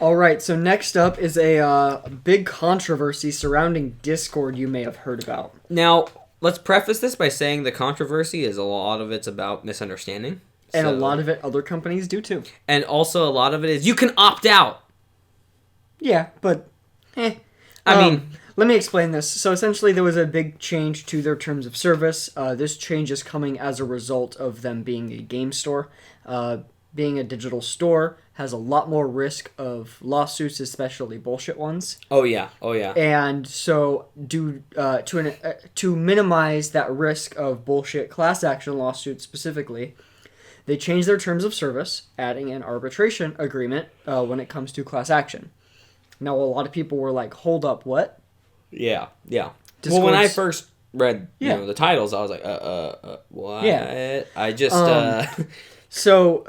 All right, so next up is a big controversy surrounding Discord you may have heard about. Now, let's preface this by saying the controversy is a lot of it's about misunderstanding. And a lot of it other companies do too. And also a lot of it is you can opt out. Yeah, but I mean, let me explain this. So essentially there was a big change to their terms of service. This change is coming as a result of them being a game store. Being a digital store has a lot more risk of lawsuits, especially bullshit ones. Oh yeah. And so, to minimize that risk of bullshit class action lawsuits specifically, they changed their terms of service, adding an arbitration agreement when it comes to class action. Now, a lot of people were like, "Hold up, what?" Yeah. Discord's... Well, when I first read the titles, I was like, what? Yeah. I just So.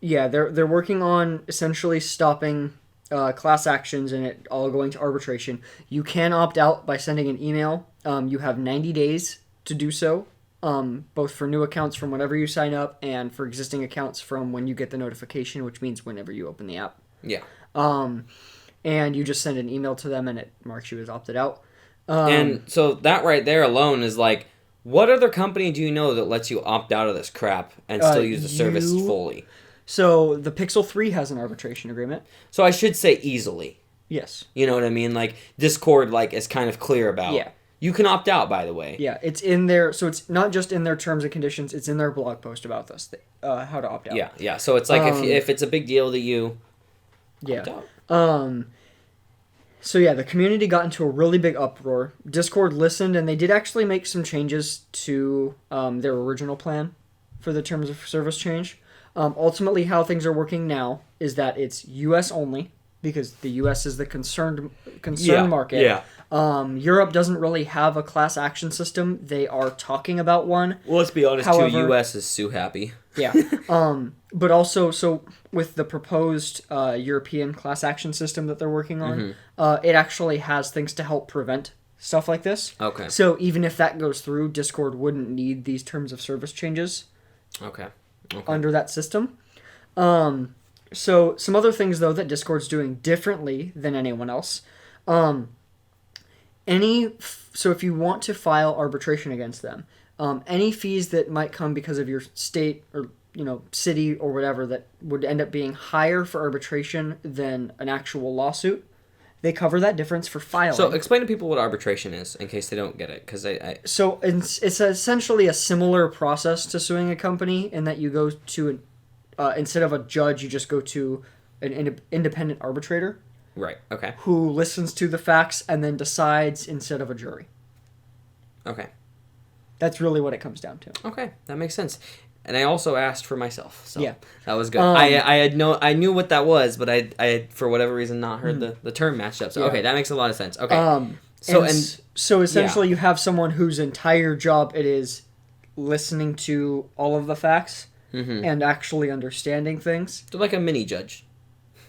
Yeah, they're working on essentially stopping class actions and it all going to arbitration. You can opt out by sending an email. You have 90 days to do so, both for new accounts from whenever you sign up and for existing accounts from when you get the notification, which means whenever you open the app. Yeah. And you just send an email to them and it marks you as opted out. And so that right there alone is like, what other company do you know that lets you opt out of this crap and still use the service fully? So the Pixel 3 has an arbitration agreement. So I should say easily. Yes. You know what I mean? Like Discord is kind of clear about. Yeah. You can opt out, by the way. Yeah, it's in there. So it's not just in their terms and conditions. It's in their blog post about this, how to opt out. Yeah. So it's like if it's a big deal that you opt out. So yeah, the community got into a really big uproar. Discord listened, and they did actually make some changes to their original plan for the terms of service change. Ultimately, how things are working now is that it's U.S. only, because the U.S. is the concerned market. Yeah. Europe doesn't really have a class action system. They are talking about one. Well, let's be honest, too. U.S. is so happy. Yeah. But also, so with the proposed European class action system that they're working on, it actually has things to help prevent stuff like this. Okay. So even if that goes through, Discord wouldn't need these terms of service changes. Okay. Under that system. So some other things, though, that Discord's doing differently than anyone else. So if you want to file arbitration against them, any fees that might come because of your state or city or whatever that would end up being higher for arbitration than an actual lawsuit, they cover that difference for filing. So explain to people what arbitration is in case they don't get it, because So it's essentially a similar process to suing a company in that you go to instead of a judge, you just go to an independent arbitrator. Right. Okay. Who listens to the facts and then decides instead of a jury. Okay. That's really what it comes down to. Okay, that makes sense. And I also asked for myself, so that was good. I knew what that was, but I had for whatever reason not heard the term matched up. So okay, that makes a lot of sense. Okay. So essentially, you have someone whose entire job it is listening to all of the facts and actually understanding things. So like a mini judge.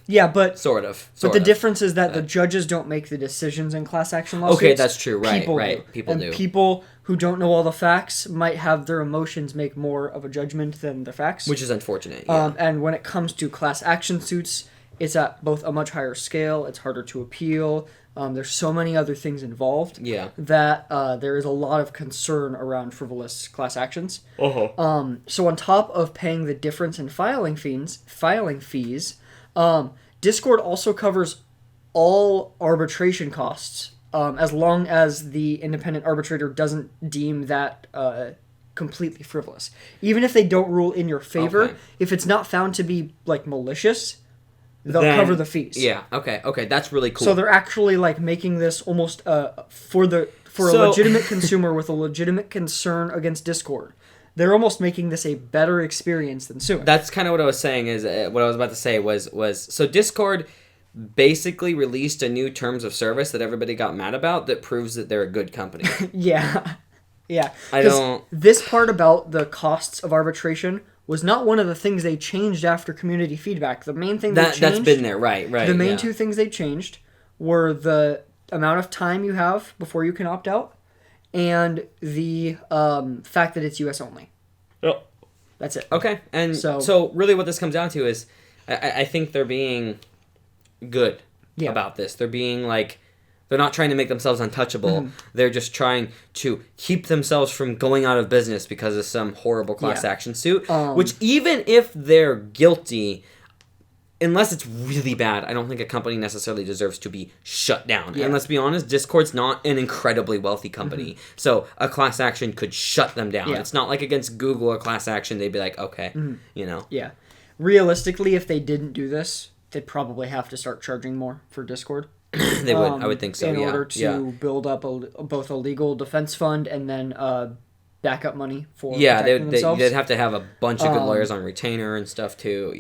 Yeah, but sort of. But the difference is that the judges don't make the decisions in class action lawsuits. Okay, that's true. Right, People do. People who don't know all the facts might have their emotions make more of a judgment than the facts. Which is unfortunate. Yeah. And when it comes to class action suits, it's at both a much higher scale. It's harder to appeal. There's so many other things involved. Yeah. That there is a lot of concern around frivolous class actions. Uh-huh. So on top of paying the difference in filing fees. Discord also covers all arbitration costs, as long as the independent arbitrator doesn't deem that completely frivolous. Even if they don't rule in your favor, if it's not found to be malicious, they'll cover the fees. Yeah. Okay. That's really cool. So they're actually making this almost for a legitimate consumer with a legitimate concern against Discord. They're almost making this a better experience than suing. That's kind of what I was saying. What I was about to say was so Discord basically released a new terms of service that everybody got mad about that proves that they're a good company. Yeah. I don't. This part about the costs of arbitration was not one of the things they changed after community feedback. The main thing that's been there, right? The main two things they changed were the amount of time you have before you can opt out, and the fact that it's U.S. only. Yep. That's it. Okay, and so really what this comes down to is I think they're being good about this. They're being like, they're not trying to make themselves untouchable. They're just trying to keep themselves from going out of business because of some horrible class action suit. Which, even if they're guilty, unless it's really bad, I don't think a company necessarily deserves to be shut down. And let's be honest, Discord's not an incredibly wealthy company. So a class action could shut them down. It's not like against Google, a class action, they'd be like, okay, you know. Yeah. Realistically, if they didn't do this, they'd probably have to start charging more for Discord. They would. I would think so, in order to build up both a legal defense fund and then backup money for protecting themselves. They'd have to have a bunch of good lawyers on retainer and stuff too.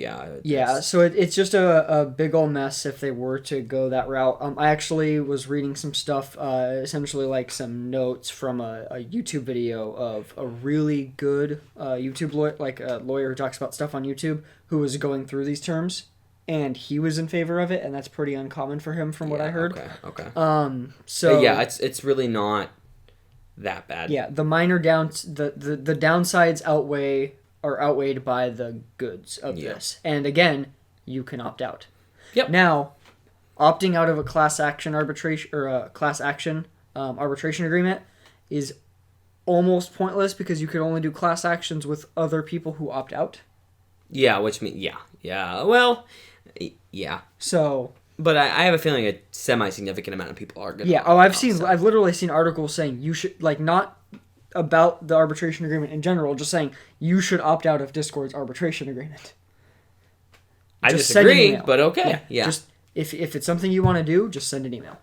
So it's just a big old mess if they were to go that route. I actually was reading some stuff, essentially like some notes from a YouTube video of a really good YouTube lawyer, like a lawyer who talks about stuff on YouTube, who was going through these terms. And he was in favor of it, and that's pretty uncommon for him, from what I heard. Okay. So it's really not that bad. Yeah, the minor the downsides are outweighed by the goods of this. And again, you can opt out. Yep. Now, opting out of a class action arbitration or a class action arbitration agreement is almost pointless because you could only do class actions with other people who opt out. Yeah, which means well. Yeah. So, but I have a feeling a semi-significant amount of people are going to. Yeah. I've literally seen articles saying you should, like, not about the arbitration agreement in general, just saying you should opt out of Discord's arbitration agreement. I disagree, but okay. Yeah. Just if it's something you want to do, just send an email.